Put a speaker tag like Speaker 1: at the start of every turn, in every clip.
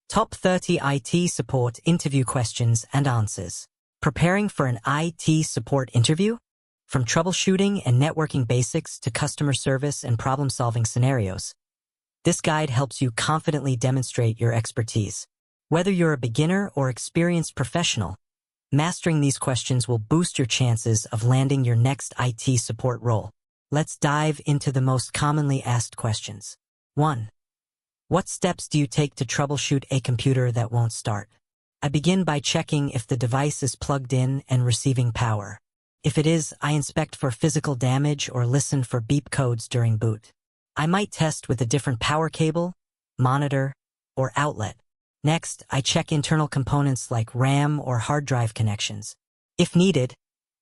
Speaker 1: Top 30 IT support interview questions and answers. Preparing for an IT support interview? From troubleshooting and networking basics to customer service and problem-solving scenarios, this guide helps you confidently demonstrate your expertise. Whether you're a beginner or experienced professional, mastering these questions will boost your chances of landing your next IT support role. Let's dive into the most commonly asked questions. 1. What steps do you take to troubleshoot a computer that won't start? I begin by checking if the device is plugged in and receiving power. If it is, I inspect for physical damage or listen for beep codes during boot. I might test with a different power cable, monitor, or outlet. Next, I check internal components like RAM or hard drive connections. If needed,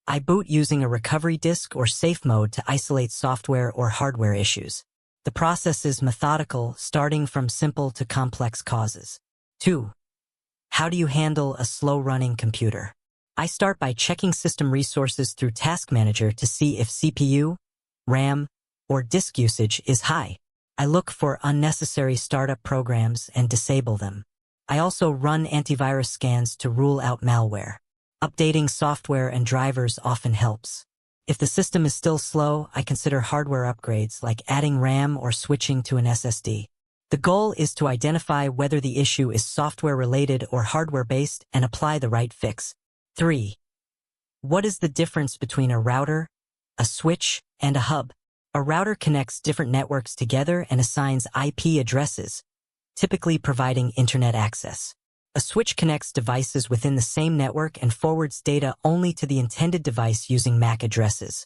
Speaker 1: I boot using a recovery disk or safe mode to isolate software or hardware issues. The process is methodical, starting from simple to complex causes. 2. How do you handle a slow-running computer? I start by checking system resources through Task Manager to see if CPU, RAM, or disk usage is high. I look for unnecessary startup programs and disable them. I also run antivirus scans to rule out malware. Updating software and drivers often helps. If the system is still slow, I consider hardware upgrades like adding RAM or switching to an SSD. The goal is to identify whether the issue is software-related or hardware-based and apply the right fix. 3. What is the difference between a router, a switch, and a hub? A router connects different networks together and assigns IP addresses, typically providing internet access. A switch connects devices within the same network and forwards data only to the intended device using MAC addresses,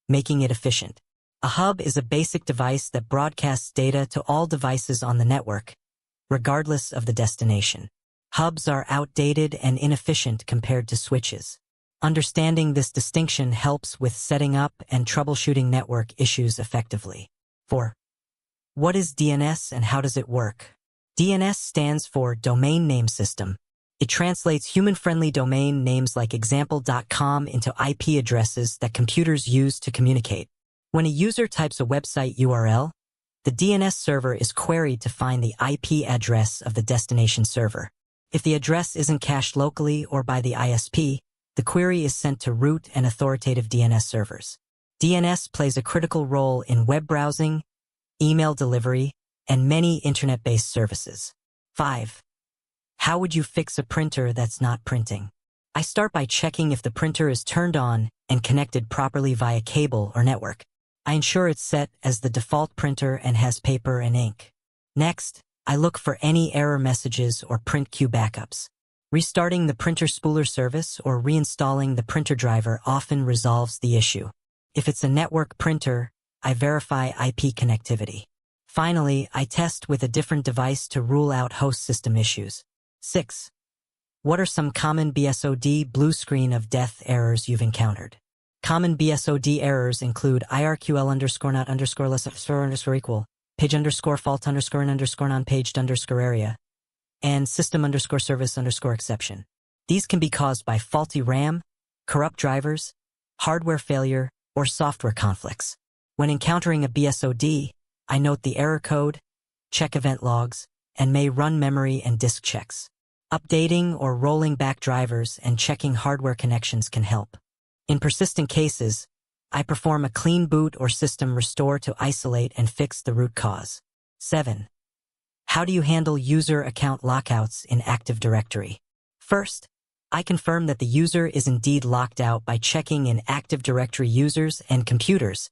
Speaker 1: making it efficient. A hub is a basic device that broadcasts data to all devices on the network, regardless of the destination. Hubs are outdated and inefficient compared to switches. Understanding this distinction helps with setting up and troubleshooting network issues effectively. 4. What is DNS and how does it work? DNS stands for Domain Name System. It translates human-friendly domain names like example.com into IP addresses that computers use to communicate. When a user types a website URL, the DNS server is queried to find the IP address of the destination server. If the address isn't cached locally or by the ISP, the query is sent to root and authoritative DNS servers. DNS plays a critical role in web browsing, email delivery, and many internet-based services. 5. How would you fix a printer that's not printing? I start by checking if the printer is turned on and connected properly via cable or network. I ensure it's set as the default printer and has paper and ink. Next, I look for any error messages or print queue backups. Restarting the printer spooler service or reinstalling the printer driver often resolves the issue. If it's a network printer, I verify IP connectivity. Finally, I test with a different device to rule out host system issues. 6. What are some common BSOD blue screen of death errors you've encountered? Common BSOD errors include IRQL_not_less_equal, page_fault_non-paged area, and system_service_exception. These can be caused by faulty RAM, corrupt drivers, hardware failure, or software conflicts. When encountering a BSOD, I note the error code, check event logs, and may run memory and disk checks. Updating or rolling back drivers and checking hardware connections can help. In persistent cases, I perform a clean boot or system restore to isolate and fix the root cause. 7. How do you handle user account lockouts in Active Directory? First, I confirm that the user is indeed locked out by checking in Active Directory Users and Computers,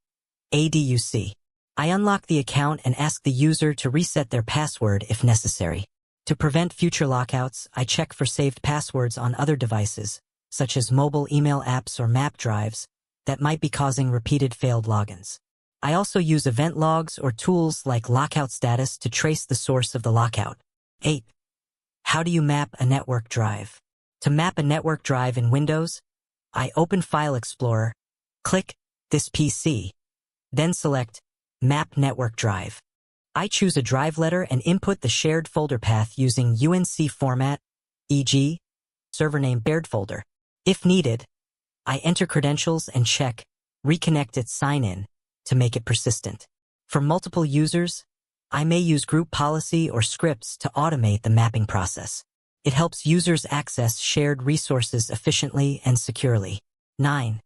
Speaker 1: ADUC. I unlock the account and ask the user to reset their password if necessary. To prevent future lockouts, I check for saved passwords on other devices, such as mobile email apps or map drives, that might be causing repeated failed logins. I also use event logs or tools like lockout status to trace the source of the lockout. 8. How do you map a network drive? To map a network drive in Windows, I open File Explorer, click This PC, then select Map Network Drive. I choose a drive letter and input the shared folder path using UNC format, e.g., server name shared folder. If needed, I enter credentials and check Reconnect at Sign-In to make it persistent. For multiple users, I may use group policy or scripts to automate the mapping process. It helps users access shared resources efficiently and securely. 9.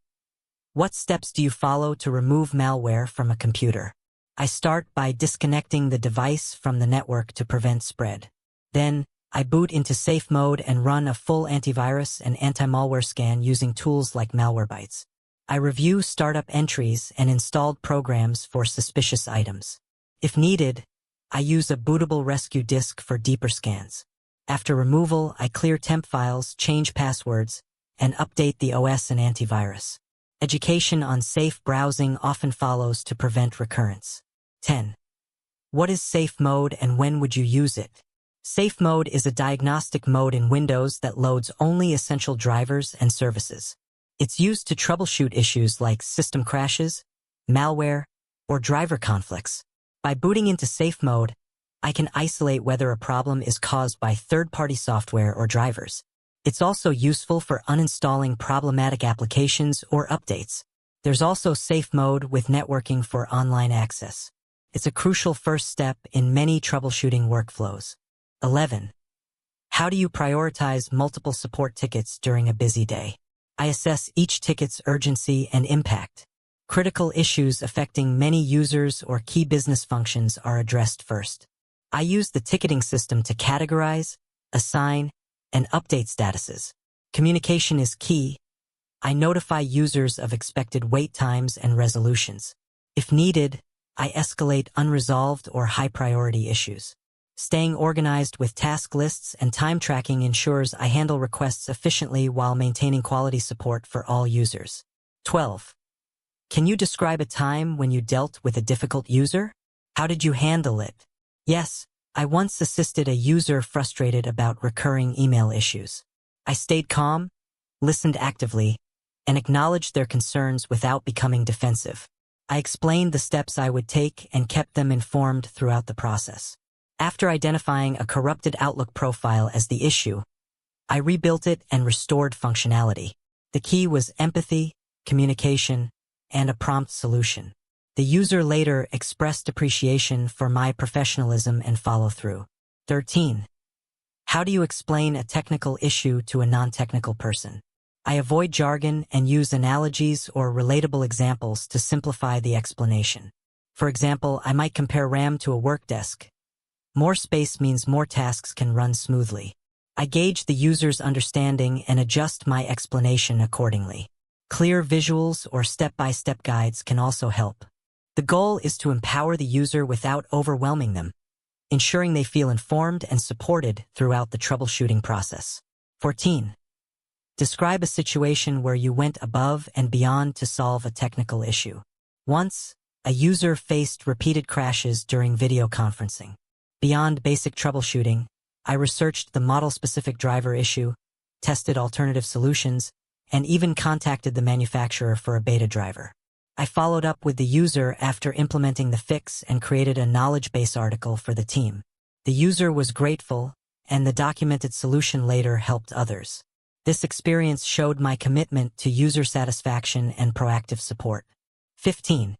Speaker 1: What steps do you follow to remove malware from a computer? I start by disconnecting the device from the network to prevent spread. Then, I boot into safe mode and run a full antivirus and anti-malware scan using tools like Malwarebytes. I review startup entries and installed programs for suspicious items. If needed, I use a bootable rescue disk for deeper scans. After removal, I clear temp files, change passwords, and update the OS and antivirus. Education on safe browsing often follows to prevent recurrence. 10. What is safe mode and when would you use it? Safe mode is a diagnostic mode in Windows that loads only essential drivers and services. It's used to troubleshoot issues like system crashes, malware, or driver conflicts. By booting into safe mode, I can isolate whether a problem is caused by third-party software or drivers. It's also useful for uninstalling problematic applications or updates. There's also safe mode with networking for online access. It's a crucial first step in many troubleshooting workflows. 11. How do you prioritize multiple support tickets during a busy day? I assess each ticket's urgency and impact. Critical issues affecting many users or key business functions are addressed first. I use the ticketing system to categorize, assign, and update statuses. Communication is key. I notify users of expected wait times and resolutions. If needed, I escalate unresolved or high-priority issues. Staying organized with task lists and time tracking ensures I handle requests efficiently while maintaining quality support for all users. 12. Can you describe a time when you dealt with a difficult user? How did you handle it? Yes, I once assisted a user frustrated about recurring email issues. I stayed calm, listened actively, and acknowledged their concerns without becoming defensive. I explained the steps I would take and kept them informed throughout the process. After identifying a corrupted Outlook profile as the issue, I rebuilt it and restored functionality. The key was empathy, communication, and a prompt solution. The user later expressed appreciation for my professionalism and follow-through. 13. How do you explain a technical issue to a non-technical person? I avoid jargon and use analogies or relatable examples to simplify the explanation. For example, I might compare RAM to a work desk. More space means more tasks can run smoothly. I gauge the user's understanding and adjust my explanation accordingly. Clear visuals or step-by-step guides can also help. The goal is to empower the user without overwhelming them, ensuring they feel informed and supported throughout the troubleshooting process. 14. Describe a situation where you went above and beyond to solve a technical issue. Once, a user faced repeated crashes during video conferencing. Beyond basic troubleshooting, I researched the model-specific driver issue, tested alternative solutions, and even contacted the manufacturer for a beta driver. I followed up with the user after implementing the fix and created a knowledge base article for the team. The user was grateful, and the documented solution later helped others. This experience showed my commitment to user satisfaction and proactive support. 15.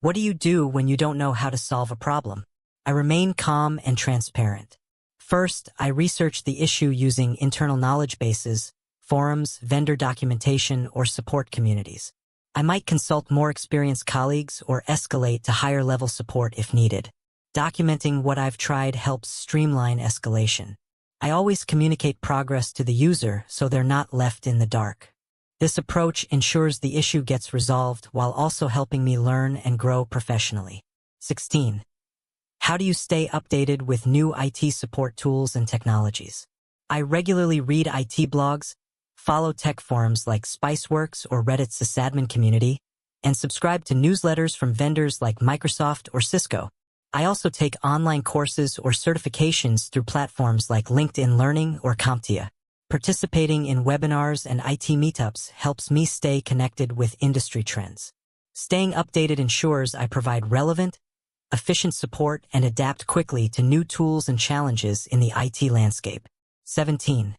Speaker 1: What do you do when you don't know how to solve a problem? I remain calm and transparent. First, I research the issue using internal knowledge bases, forums, vendor documentation, or support communities. I might consult more experienced colleagues or escalate to higher-level support if needed. Documenting what I've tried helps streamline escalation. I always communicate progress to the user so they're not left in the dark. This approach ensures the issue gets resolved while also helping me learn and grow professionally. 16. How do you stay updated with new IT support tools and technologies? I regularly read IT blogs, follow tech forums like Spiceworks or Reddit's sysadmin community, and subscribe to newsletters from vendors like Microsoft or Cisco. I also take online courses or certifications through platforms like LinkedIn Learning or CompTIA. Participating in webinars and IT meetups helps me stay connected with industry trends. Staying updated ensures I provide relevant, efficient support and adapt quickly to new tools and challenges in the IT landscape. 17.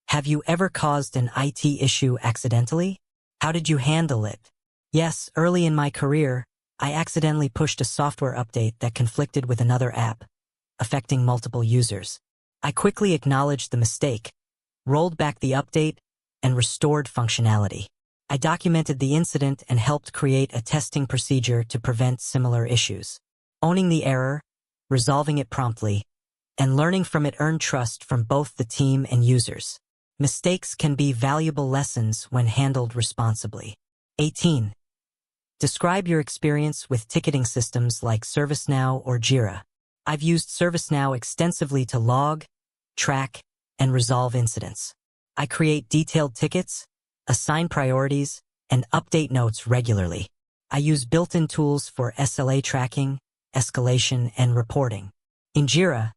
Speaker 1: Have you ever caused an IT issue accidentally? How did you handle it? Yes, early in my career, I accidentally pushed a software update that conflicted with another app, affecting multiple users. I quickly acknowledged the mistake, rolled back the update, and restored functionality. I documented the incident and helped create a testing procedure to prevent similar issues. Owning the error, resolving it promptly, and learning from it earned trust from both the team and users. Mistakes can be valuable lessons when handled responsibly. 18. Describe your experience with ticketing systems like ServiceNow or Jira. I've used ServiceNow extensively to log, track, and resolve incidents. I create detailed tickets, assign priorities, and update notes regularly. I use built-in tools for SLA tracking, escalation, and reporting. In Jira,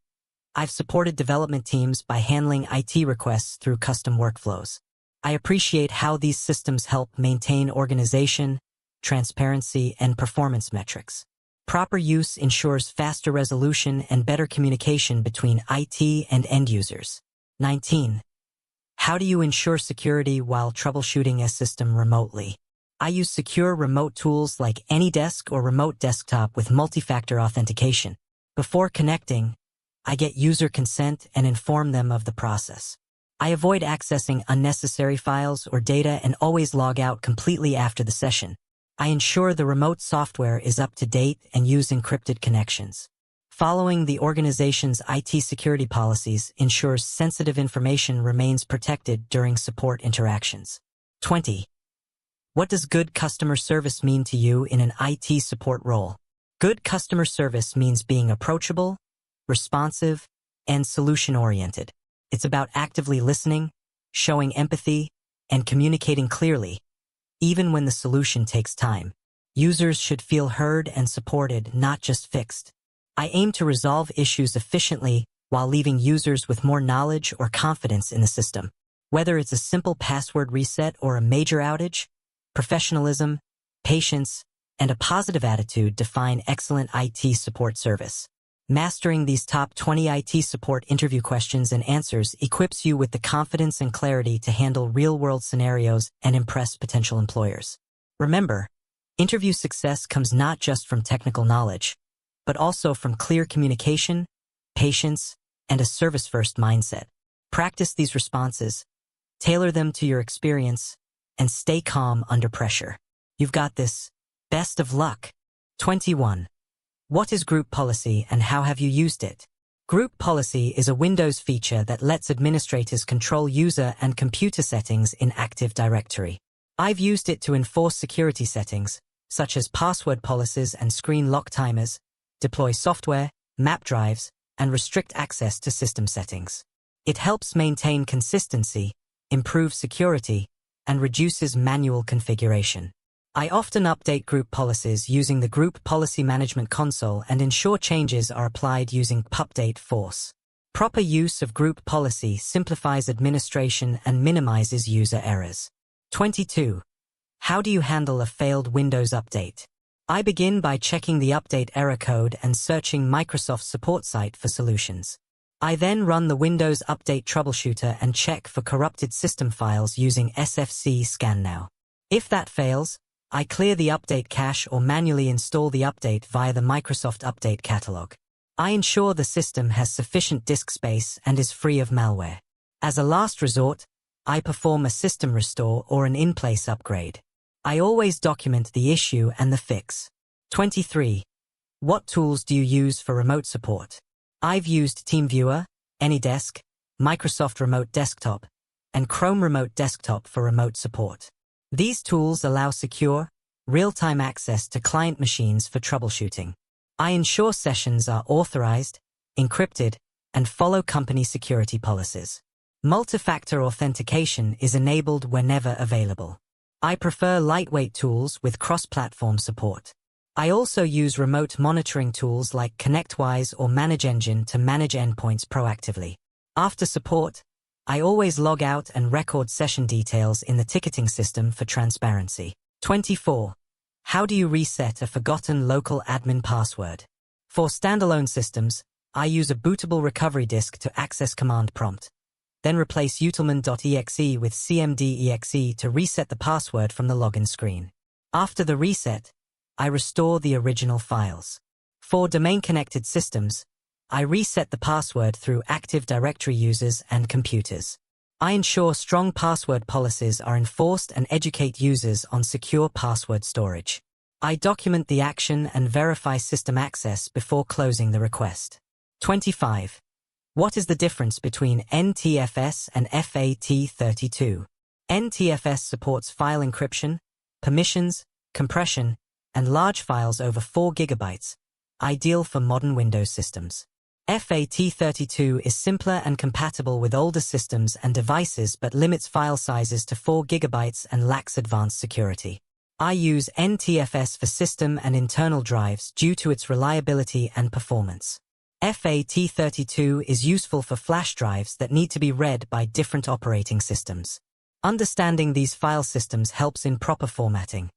Speaker 1: I've supported development teams by handling IT requests through custom workflows. I appreciate how these systems help maintain organization, transparency, and performance metrics. Proper use ensures faster resolution and better communication between IT and end users. 19. How do you ensure security while troubleshooting a system remotely? I use secure remote tools like AnyDesk or Remote Desktop with multi-factor authentication. Before connecting, I get user consent and inform them of the process. I avoid accessing unnecessary files or data and always log out completely after the session. I ensure the remote software is up to date and use encrypted connections. Following the organization's IT security policies ensures sensitive information remains protected during support interactions. 20. What does good customer service mean to you in an IT support role? Good customer service means being approachable, responsive, and solution-oriented. It's about actively listening, showing empathy, and communicating clearly, even when the solution takes time. Users should feel heard and supported, not just fixed. I aim to resolve issues efficiently while leaving users with more knowledge or confidence in the system. Whether it's a simple password reset or a major outage, professionalism, patience, and a positive attitude define excellent IT support service. Mastering these top 20 IT support interview questions and answers equips you with the confidence and clarity to handle real-world scenarios and impress potential employers. Remember, interview success comes not just from technical knowledge, but also from clear communication, patience, and a service-first mindset. Practice these responses, tailor them to your experience, and stay calm under pressure. You've got this. Best of luck. 21. What is group policy and how have you used it? Group policy is a Windows feature that lets administrators control user and computer settings in Active Directory. I've used it to enforce security settings, such as password policies and screen lock timers, deploy software, map drives, and restrict access to system settings. It helps maintain consistency, improve security, and reduces manual configuration. I often update group policies using the Group Policy Management Console and ensure changes are applied using Pupdate Force. Proper use of group policy simplifies administration and minimizes user errors. 22. How do you handle a failed Windows update? I begin by checking the update error code and searching Microsoft's support site for solutions. I then run the Windows Update Troubleshooter and check for corrupted system files using SFC ScanNow. If that fails, I clear the update cache or manually install the update via the Microsoft Update Catalog. I ensure the system has sufficient disk space and is free of malware. As a last resort, I perform a system restore or an in-place upgrade. I always document the issue and the fix. 23. What tools do you use for remote support? I've used TeamViewer, AnyDesk, Microsoft Remote Desktop, and Chrome Remote Desktop for remote support. These tools allow secure, real-time access to client machines for troubleshooting. I ensure sessions are authorized, encrypted, and follow company security policies. Multi-factor authentication is enabled whenever available. I prefer lightweight tools with cross-platform support. I also use remote monitoring tools like ConnectWise or ManageEngine to manage endpoints proactively. After support, I always log out and record session details in the ticketing system for transparency. 24. How do you reset a forgotten local admin password? For standalone systems, I use a bootable recovery disk to access command prompt, then replace utilman.exe with cmd.exe to reset the password from the login screen. After the reset, I restore the original files. For domain-connected systems, I reset the password through Active Directory users and computers. I ensure strong password policies are enforced and educate users on secure password storage. I document the action and verify system access before closing the request. 25. What is the difference between NTFS and FAT32? NTFS supports file encryption, permissions, compression, and large files over 4 GB, ideal for modern Windows systems. FAT32 is simpler and compatible with older systems and devices but limits file sizes to 4 GB and lacks advanced security. I use NTFS for system and internal drives due to its reliability and performance. FAT32 is useful for flash drives that need to be read by different operating systems. Understanding these file systems helps in proper formatting,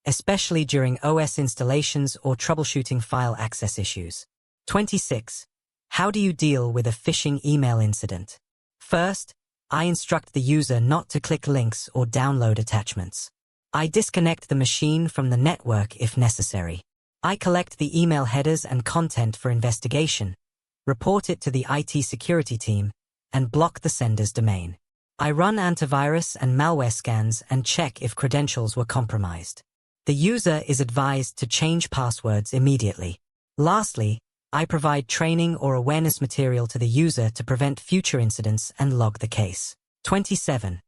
Speaker 1: especially during OS installations or troubleshooting file access issues. 26. How do you deal with a phishing email incident? First, I instruct the user not to click links or download attachments. I disconnect the machine from the network if necessary. I collect the email headers and content for investigation, report it to the IT security team, and block the sender's domain. I run antivirus and malware scans and check if credentials were compromised. The user is advised to change passwords immediately. Lastly, I provide training or awareness material to the user to prevent future incidents and log the case. 27.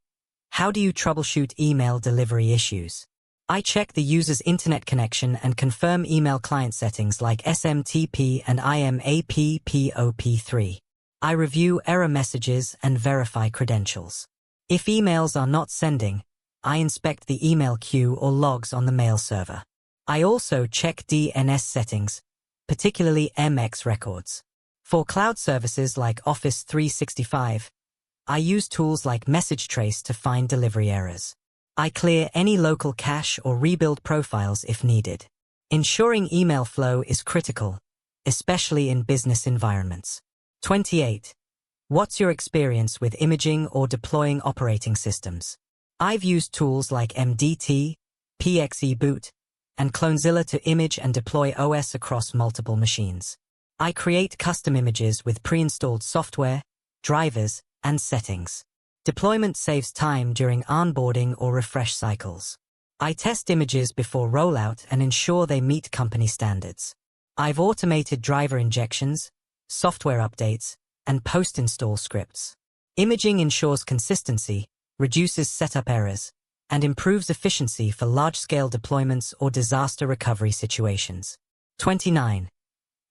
Speaker 1: How do you troubleshoot email delivery issues? I check the user's internet connection and confirm email client settings like SMTP and IMAP-POP3. I review error messages and verify credentials. If emails are not sending, I inspect the email queue or logs on the mail server. I also check DNS settings, particularly MX records. For cloud services like Office 365, I use tools like Message Trace to find delivery errors. I clear any local cache or rebuild profiles if needed. Ensuring email flow is critical, especially in business environments. 28. What's your experience with imaging or deploying operating systems? I've used tools like MDT, PXE-Boot, and Clonezilla to image and deploy OS across multiple machines. I create custom images with pre-installed software, drivers, and settings. Deployment saves time during onboarding or refresh cycles. I test images before rollout and ensure they meet company standards. I've automated driver injections, software updates, and post-install scripts. Imaging ensures consistency, reduces setup errors, and improves efficiency for large-scale deployments or disaster recovery situations. 29.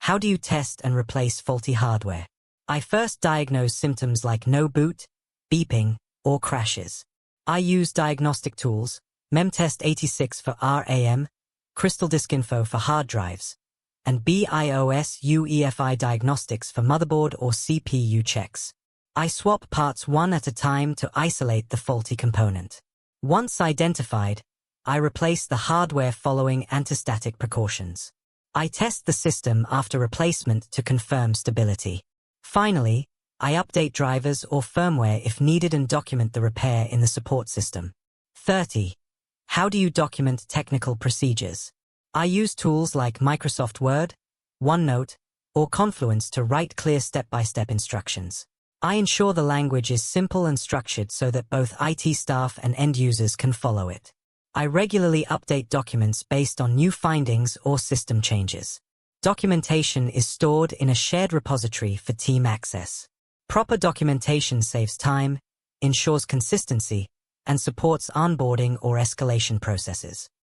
Speaker 1: How do you test and replace faulty hardware? I first diagnose symptoms like no boot, beeping, or crashes. I use diagnostic tools, Memtest86 for RAM, Crystal Disk Info for hard drives, and BIOS UEFI diagnostics for motherboard or CPU checks. I swap parts one at a time to isolate the faulty component. Once identified, I replace the hardware following antistatic precautions. I test the system after replacement to confirm stability. Finally, I update drivers or firmware if needed and document the repair in the support system. 30. How do you document technical procedures? I use tools like Microsoft Word, OneNote, or Confluence to write clear step-by-step instructions. I ensure the language is simple and structured so that both IT staff and end users can follow it. I regularly update documents based on new findings or system changes. Documentation is stored in a shared repository for team access. Proper documentation saves time, ensures consistency, and supports onboarding or escalation processes.